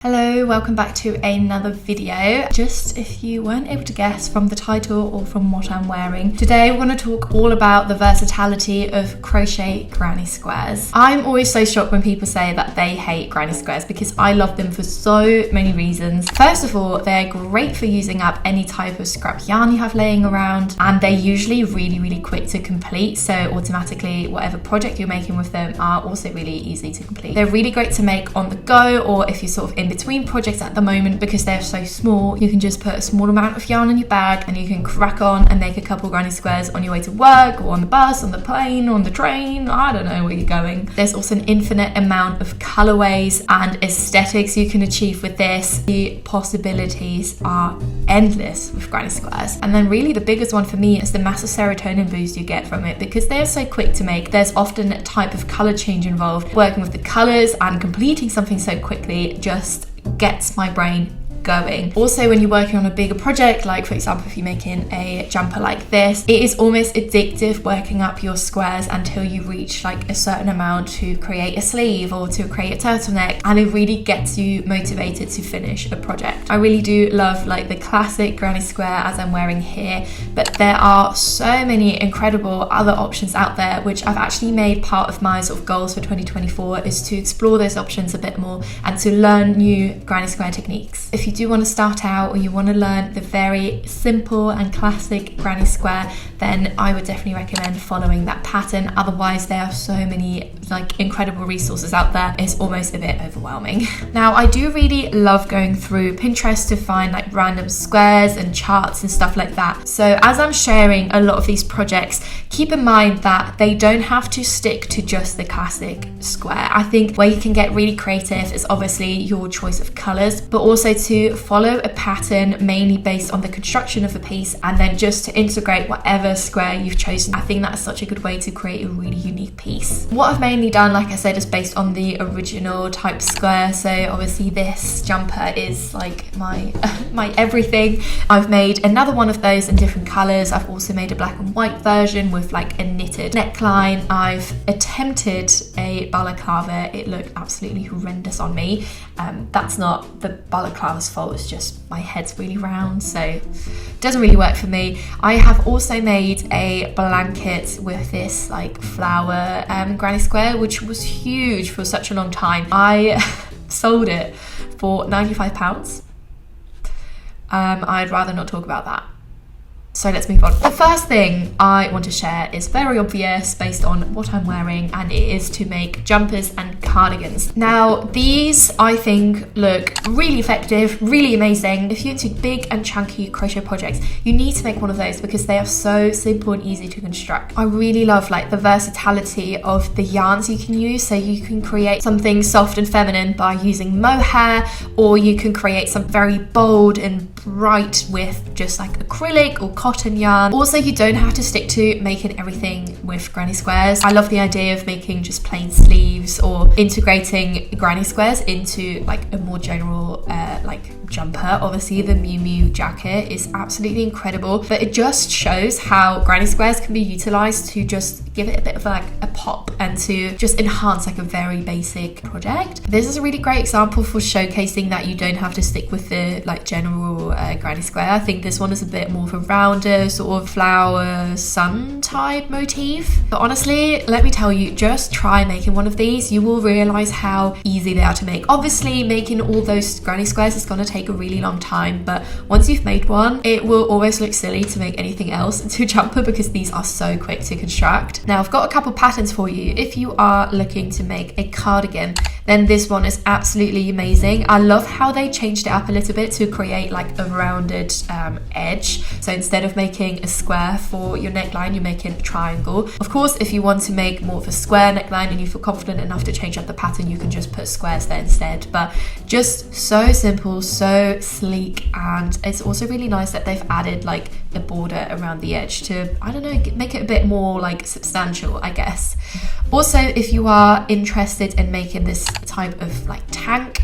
Hello, welcome back to another video. Just if you weren't able to guess from the title or from what I'm wearing, today we're going to talk all about the versatility of crochet granny squares. I'm always so shocked when people say that they hate granny squares because I love them for so many reasons. First of all, they're great for using up any type of scrap yarn you have laying around, and they're usually really quick to complete, so automatically whatever project you're making with them are also really easy to complete. They're really great to make on the go, or if you're sort of in between projects at the moment, because they're so small, you can just put a small amount of yarn in your bag and you can crack on and make a couple granny squares on your way to work or on the bus, on the plane, on the train. I don't know where you're going. There's also an infinite amount of colorways and aesthetics you can achieve with this. The possibilities are endless with granny squares. And then really the biggest one for me is the massive serotonin boost you get from it, because they're so quick to make. There's often a type of color change involved. Working with the colors and completing something so quickly just gets my brain going. Also, when you're working on a bigger project, like for example if you're making a jumper like this, it is almost addictive working up your squares until you reach like a certain amount to create a sleeve or to create a turtleneck, and it really gets you motivated to finish a project. I really do love like the classic granny square as I'm wearing here, but there are so many incredible other options out there, which I've actually made part of my sort of goals for 2024 is to explore those options a bit more and to learn new granny square techniques. If you do want to start out or you want to learn the very simple and classic granny square, then I would definitely recommend following that pattern. Otherwise, there are so many like incredible resources out there, it's almost a bit overwhelming. Now, I do really love going through Pinterest to find like random squares and charts and stuff like that. So as I'm sharing a lot of these projects, keep in mind that they don't have to stick to just the classic square. I think where you can get really creative is obviously your choice of colors, but also to follow a pattern mainly based on the construction of the piece, and then just to integrate whatever square you've chosen. I think that's such a good way to create a really unique piece. What I've mainly done, like I said, is based on the original type square. So obviously this jumper is like my my everything. I've made another one of those in different colors. I've also made a black and white version with like a knitted neckline. I've attempted a balaclava. It looked absolutely horrendous on me. That's not the balaclava's fault, it's just my head's really round, so it doesn't really work for me. I have also made a blanket with this like flower granny square, which was huge for such a long time. I sold it for £95. I'd rather not talk about that. So let's move on. The first thing I want to share is very obvious based on what I'm wearing, and it is to make jumpers and cardigans. Now, these I think look really effective, really amazing. If you're into big and chunky crochet projects, you need to make one of those because they are so simple and easy to construct. I really love like the versatility of the yarns you can use. So you can create something soft and feminine by using mohair, or you can create something very bold and bright with just like acrylic or cotton yarn. Also, you don't have to stick to making everything with granny squares. I love the idea of making just plain sleeves or integrating granny squares into like a more general like jumper. Obviously the Miu Miu jacket is absolutely incredible, but it just shows how granny squares can be utilized to just give it a bit of like a pop and to just enhance like a very basic project. This is a really great example for showcasing that you don't have to stick with the like general granny square. I think this one is a bit more of a rounder sort of flower sun type motif, but honestly, let me tell you, just try making one of these. You will realize how easy they are to make. Obviously making all those granny squares is going to take a really long time, but once you've made one, it will always look silly to make anything else into a jumper because these are so quick to construct. Now, I've got a couple patterns for you. If you are looking to make a cardigan, then this one is absolutely amazing. I love how they changed it up a little bit to create like a rounded edge. So instead of making a square for your neckline, you're making a triangle. Of course, if you want to make more of a square neckline and you feel confident enough to change up the pattern, you can just put squares there instead. But just so simple, so sleek, and it's also really nice that they've added like a border around the edge to, I don't know, make it a bit more like substantial, I guess. Also, if you are interested in making this type of like tank,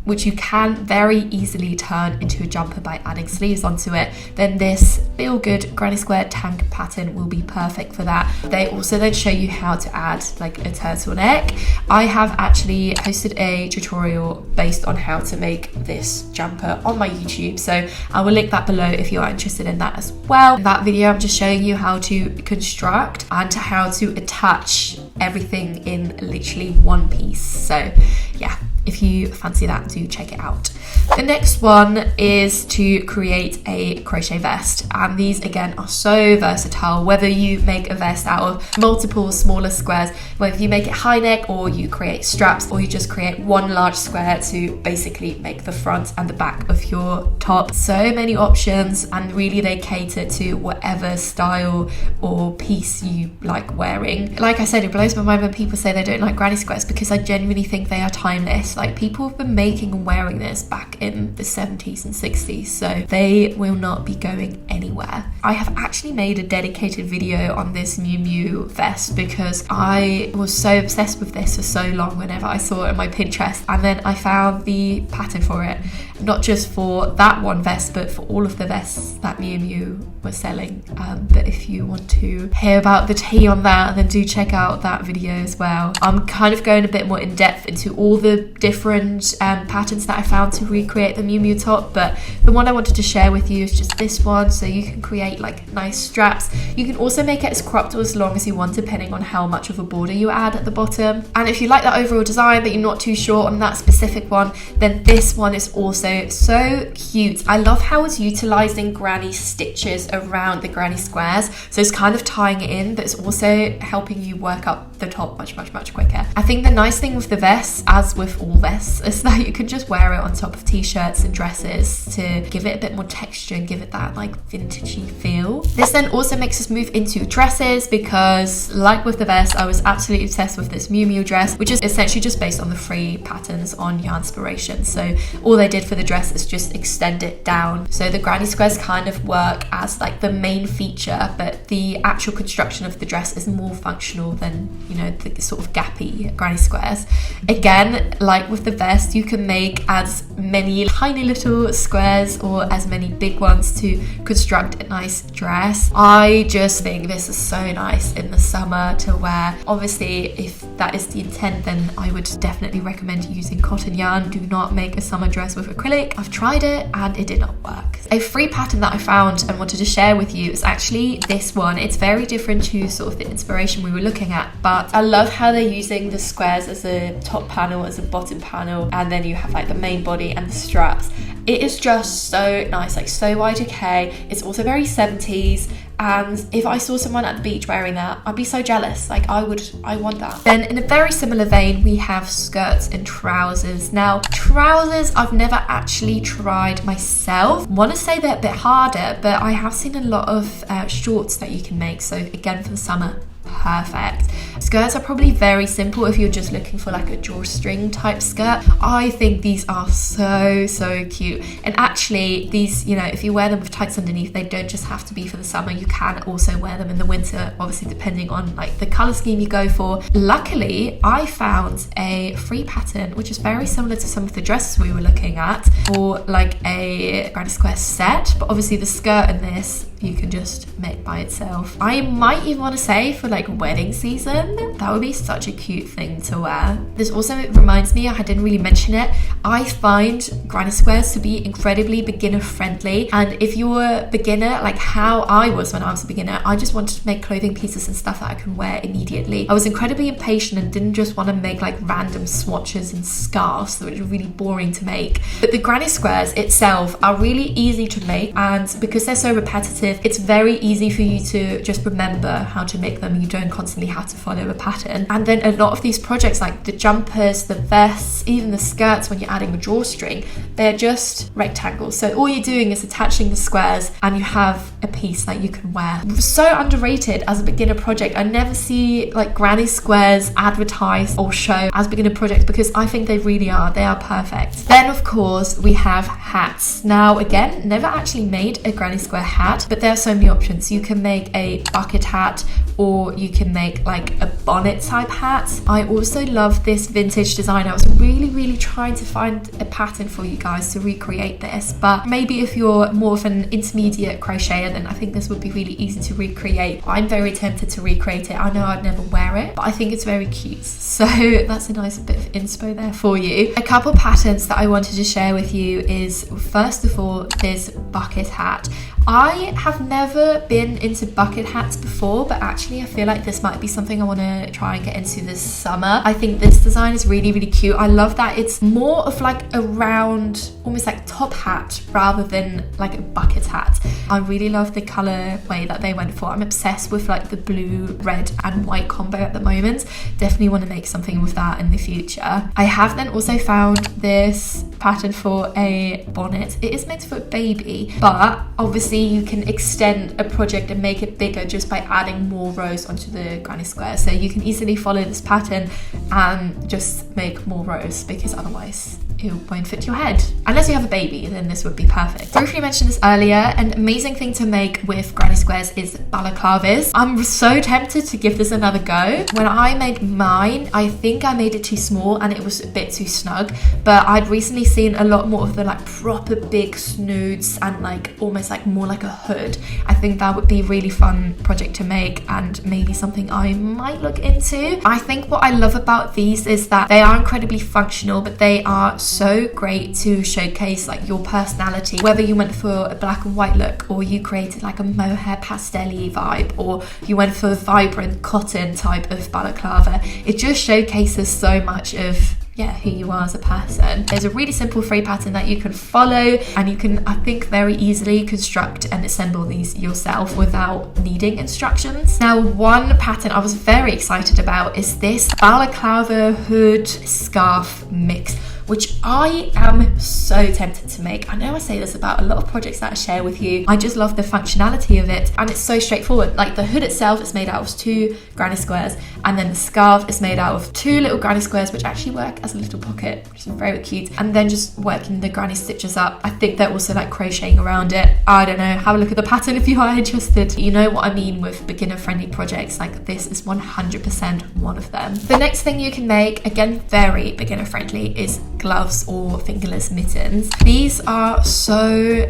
which you can very easily turn into a jumper by adding sleeves onto it, then this Feel Good granny square tank pattern will be perfect for that. They also then show you how to add like a turtleneck. I have actually posted a tutorial based on how to make this jumper on my YouTube, so I will link that below if you are interested in that as well. In that video I'm just showing you how to construct and how to attach everything in literally one piece. So yeah, if you fancy that, do check it out. The next one is to create a crochet vest, and these again are so versatile, whether you make a vest out of multiple smaller squares, whether you make it high neck or you create straps, or you just create one large square to basically make the front and the back of your top. So many options, and really they cater to whatever style or piece you like wearing. Like I said, it blows my mind when people say they don't like granny squares, because I genuinely think they are timeless. Like, people have been making and wearing this back in the 70s and 60s, so they will not be going anywhere. I have actually made a dedicated video on this Miu Miu vest because I was so obsessed with this for so long whenever I saw it on my Pinterest, and then I found the pattern for it, not just for that one vest but for all of the vests that Miu Miu was selling. But if you want to hear about the tea on that, then do check out that video as well. I'm kind of going a bit more in depth into all the different patterns that I found to recreate the Miu Miu top, but the one I wanted to share with you is just this one. So you can create like nice straps. You can also make it as cropped or as long as you want, depending on how much of a border you add at the bottom. And if you like that overall design but you're not too sure on that specific one, then this one is also so cute. I love how it's utilizing granny stitches around the granny squares, so it's kind of tying it in, but it's also helping you work up the top much quicker. I think the nice thing with the vest, as with all vests, is that you can just wear it on top of t-shirts and dresses to give it a bit more texture and give it that like vintagey feel. This then also makes us move into dresses, because like with the vest, I was absolutely obsessed with this Miu Miu dress, which is essentially just based on the free patterns on Yarnspiration. So all they did for the dress is just extend it down, so the granny squares kind of work as like the main feature, but the actual construction of the dress is more functional than, you know, the sort of gappy granny squares. Again, like with the vest, you can make as many tiny little squares or as many big ones to construct a nice dress. I just think this is so nice in the summer to wear. Obviously, if that is the intent, then I would definitely recommend using cotton yarn. Do not make a summer dress with acrylic. I've tried it and it did not work. A free pattern that I found and wanted to share with you is actually this one. It's very different to sort of the inspiration we were looking at, but I love how they're using the squares as a top panel, as a bottom panel, and then you have like the main body and the straps. It is just so nice, like so Y2K. It's also very 70s, and if I saw someone at the beach wearing that, I'd be so jealous. Like I want that. Then in a very similar vein, we have skirts and trousers. Now trousers I've never actually tried myself. I want to say they're a bit harder, but I have seen a lot of shorts that you can make, so again for the summer, perfect. Skirts are probably very simple if you're just looking for like a drawstring type skirt. I think these are so cute, and actually these, you know, if you wear them with tights underneath, they don't just have to be for the summer. You can also wear them in the winter, obviously depending on like the color scheme you go for. Luckily, I found a free pattern which is very similar to some of the dresses we were looking at for like a granny square set, but obviously the skirt in this you can just make by itself. I might even want to say for like wedding season, that would be such a cute thing to wear. This also reminds me, I didn't really mention it, I find granny squares to be incredibly beginner friendly, and if you're a beginner like how I was when I was a beginner, I just wanted to make clothing pieces and stuff that I can wear immediately. I was incredibly impatient and didn't just want to make like random swatches and scarves that were really boring to make. But the granny squares itself are really easy to make, and because they're so repetitive, it's very easy for you to just remember how to make them. You don't constantly have to follow a pattern. And then a lot of these projects, like the jumpers, the vests, even the skirts, when you're adding a drawstring, they're just rectangles. So all you're doing is attaching the squares and you have a piece that you can wear. So underrated as a beginner project. I never see like granny squares advertised or show as beginner projects, because I think they really are. They are perfect. Then of course we have hats. Now again, never actually made a granny square hat, but there are so many options. You can make a bucket hat, or you can make like a bonnet type hat. I also love this vintage design. I was really trying to find a pattern for you guys to recreate this, but maybe if you're more of an intermediate crocheter, then I think this would be really easy to recreate. I'm very tempted to recreate it. I know I'd never wear it, but I think it's very cute. So that's a nice bit of inspo there for you. A couple patterns that I wanted to share with you is, first of all, this bucket hat. I have never been into bucket hats before, but actually I feel like this might be something I want to try and get into this summer. I think this design is really cute. I love that it's more of like a round, almost like top hat rather than like a bucket hat. I really love the color way that they went for. I'm obsessed with like the blue, red and white combo at the moment. Definitely want to make something with that in the future. I have then also found this pattern for a bonnet. It is meant for a baby, but obviously you can extend a project and make it bigger just by adding more rows onto the granny square. So you can easily follow this pattern and just make more rows, because otherwise it won't fit your head. Unless you have a baby, then this would be perfect. Briefly mentioned this earlier, an amazing thing to make with granny squares is balaclavas. I'm so tempted to give this another go. When I made mine, I think I made it too small and it was a bit too snug, but I'd recently seen a lot more of the like proper big snoods and like almost like more like a hood. I think that would be a really fun project to make and maybe something I might look into. I think what I love about these is that they are incredibly functional, but they are so great to showcase like your personality, whether you went for a black and white look, or you created like a mohair pastel-y vibe, or you went for a vibrant cotton type of balaclava. It just showcases so much of who you are as a person. There's a really simple free pattern that you can follow, and you can, I think, very easily construct and assemble these yourself without needing instructions. Now, one pattern I was very excited about is this balaclava hood scarf mix, which I am so tempted to make. I know I say this about a lot of projects that I share with you. I just love the functionality of it, and it's so straightforward. Like the hood itself is made out of 2 granny squares, and then the scarf is made out of 2 little granny squares, which actually work as a little pocket, which is very cute. And then just working the granny stitches up. I think they're also like crocheting around it. I don't know, have a look at the pattern if you are interested. You know what I mean with beginner friendly projects, like this is 100% one of them. The next thing you can make, again very beginner friendly, is gloves or fingerless mittens. These are so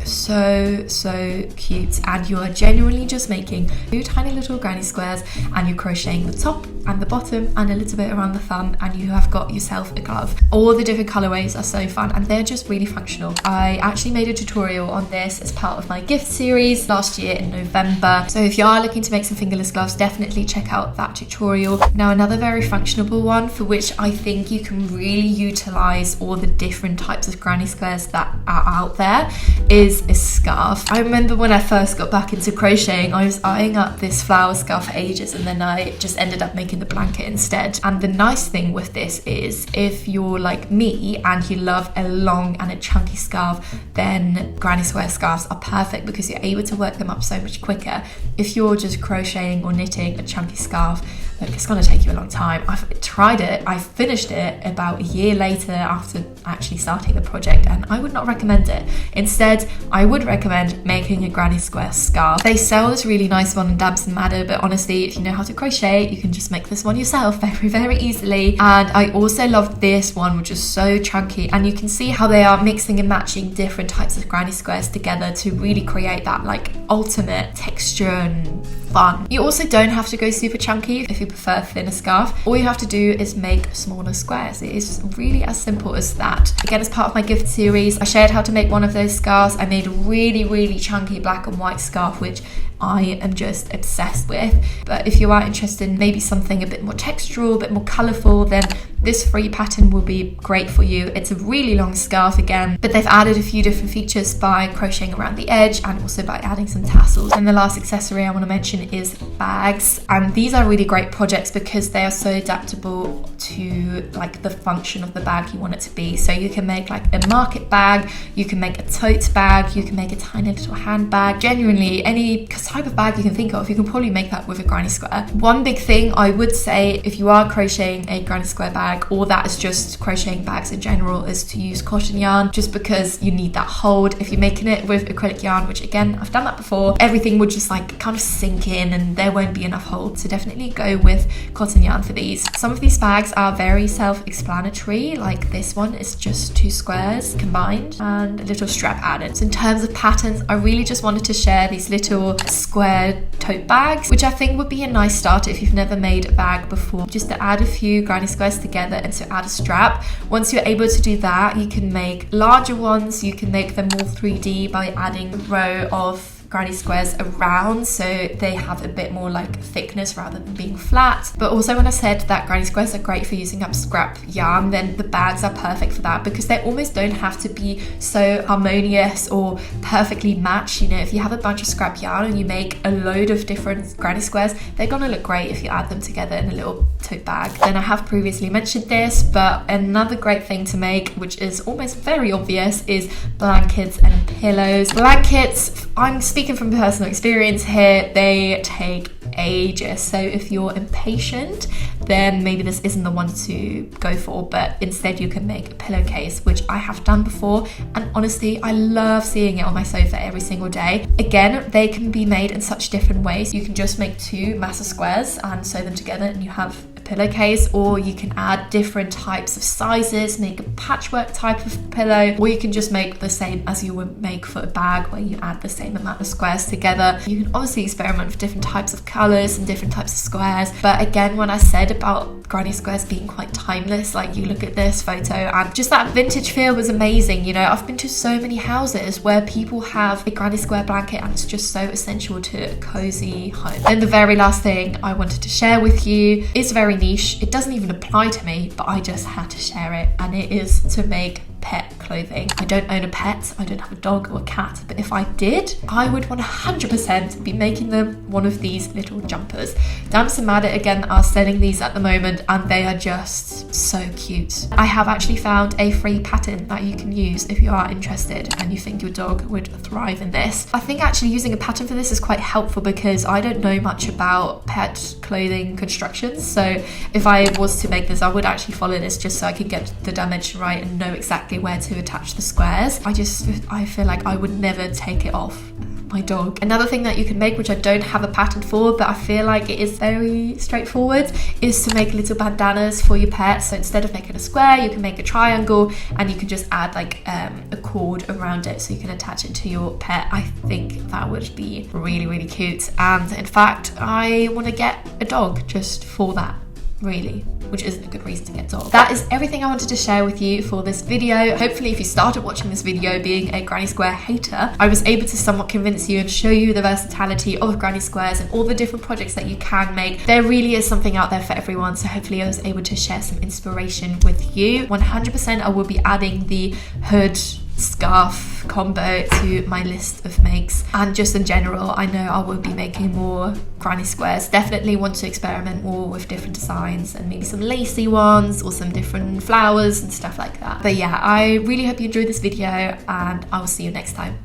cute, and you are genuinely just making 2 tiny little granny squares, and you're crocheting the top and the bottom and a little bit around the thumb, and you have got yourself a glove. All the different colorways are so fun, and they're just really functional. I actually made a tutorial on this as part of my gift series last year in November, so if you are looking to make some fingerless gloves, definitely check out that tutorial. Now, another very functional one for which I think you can really utilize all the different types of granny squares that are out there is a scarf. I remember when I first got back into crocheting, I was eyeing up this flower scarf for ages, and then I just ended up making the blanket instead. And the nice thing with this is, if you're like me and you love a long and a chunky scarf, then granny square scarves are perfect because you're able to work them up so much quicker. If you're just crocheting or knitting a chunky scarf, look, it's going to take you a long time. I've tried it, I finished it about a year later after actually starting the project, and I would not recommend it. Instead, I would recommend making a granny square scarf. They sell this really nice one in Damson Madder, but honestly, if you know how to crochet, you can just make this one yourself very easily. And I also love this one, which is so chunky, and you can see how they are mixing and matching different types of granny squares together to really create that like ultimate texture and fun. You also don't have to go super chunky if you prefer a thinner scarf. All you have to do is make smaller squares. It is really as simple as that. Again, as part of my gift series, I shared how to make one of those scarves. I made a really chunky black and white scarf, which I am just obsessed with. But if you are interested in maybe something a bit more textural, a bit more colourful, then this free pattern will be great for you. It's a really long scarf again, but they've added a few different features by crocheting around the edge and also by adding some tassels. And the last accessory I want to mention is bags. And these are really great projects because they are so adaptable to like the function of the bag you want it to be. So you can make like a market bag, you can make a tote bag, you can make a tiny little handbag. Genuinely, any type of bag you can think of, you can probably make that with a granny square. One big thing I would say if you are crocheting a granny square bag, or that is just crocheting bags in general, is to use cotton yarn, just because you need that hold. If you're making it with acrylic yarn, which again, I've done that before, everything would just like kind of sink in and there won't be enough hold. So definitely go with cotton yarn for these. Some of these bags are very self-explanatory, like this one is just 2 squares combined and a little strap added. So in terms of patterns, I really just wanted to share these little square tote bags, which I think would be a nice starter if you've never made a bag before, just to add a few granny squares together and to add a strap. Once you're able to do that, you can make larger ones. You can make them more 3D by adding a row of granny squares around, so they have a bit more like thickness rather than being flat. But also, when I said that granny squares are great for using up scrap yarn, then the bags are perfect for that, because they almost don't have to be so harmonious or perfectly matched. You know, if you have a bunch of scrap yarn and you make a load of different granny squares, they're gonna look great if you add them together in a little tote bag. Then I have previously mentioned this, but another great thing to make, which is almost very obvious, is blankets and pillows. Blankets, I'm speaking from personal experience here, they take ages. So if you're impatient, then maybe this isn't the one to go for, but instead you can make a pillowcase, which I have done before, and honestly I love seeing it on my sofa every single day. Again, they can be made in such different ways. You can just make 2 massive squares and sew them together and you have a pillowcase, or you can add different types of sizes, make a patchwork type of pillow, or you can just make the same as you would make for a bag, where you add the same amount of squares together. You can obviously experiment with different types of colours and different types of squares, but again, when I said about granny squares being quite timeless, like you look at this photo and just that vintage feel was amazing. You know, I've been to so many houses where people have a granny square blanket and it's just so essential to a cozy home. And the very last thing I wanted to share with you is very niche. It doesn't even apply to me, but I just had to share it, and it is to make pet clothing. I don't own a pet, I don't have a dog or a cat, but if I did, I would 100% be making them one of these little jumpers. Damps and Maddit again are selling these at the moment, and they are just so cute. I have actually found a free pattern that you can use if you are interested and you think your dog would thrive in this. I think actually using a pattern for this is quite helpful, because I don't know much about pet clothing constructions, so if I was to make this, I would actually follow this just so I could get the dimension right and know exactly where to attach the squares. I feel like I would never take it off my dog. Another thing that you can make, which I don't have a pattern for, but I feel like it is very straightforward, is to make little bandanas for your pet. So instead of making a square, you can make a triangle, and you can just add like a cord around it so you can attach it to your pet. I think that would be really, really cute, and in fact I want to get a dog just for that, really, which isn't a good reason to get a dog. That is everything I wanted to share with you for this video. Hopefully, if you started watching this video being a granny square hater, I was able to somewhat convince you and show you the versatility of granny squares and all the different projects that you can make. There really is something out there for everyone, so hopefully I was able to share some inspiration with you. 100% I will be adding the hood scarf combo to my list of makes, and just in general I know I will be making more granny squares. Definitely want to experiment more with different designs and maybe some lacy ones or some different flowers and stuff like that. But yeah, I really hope you enjoyed this video, and I will see you next time.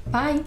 Bye.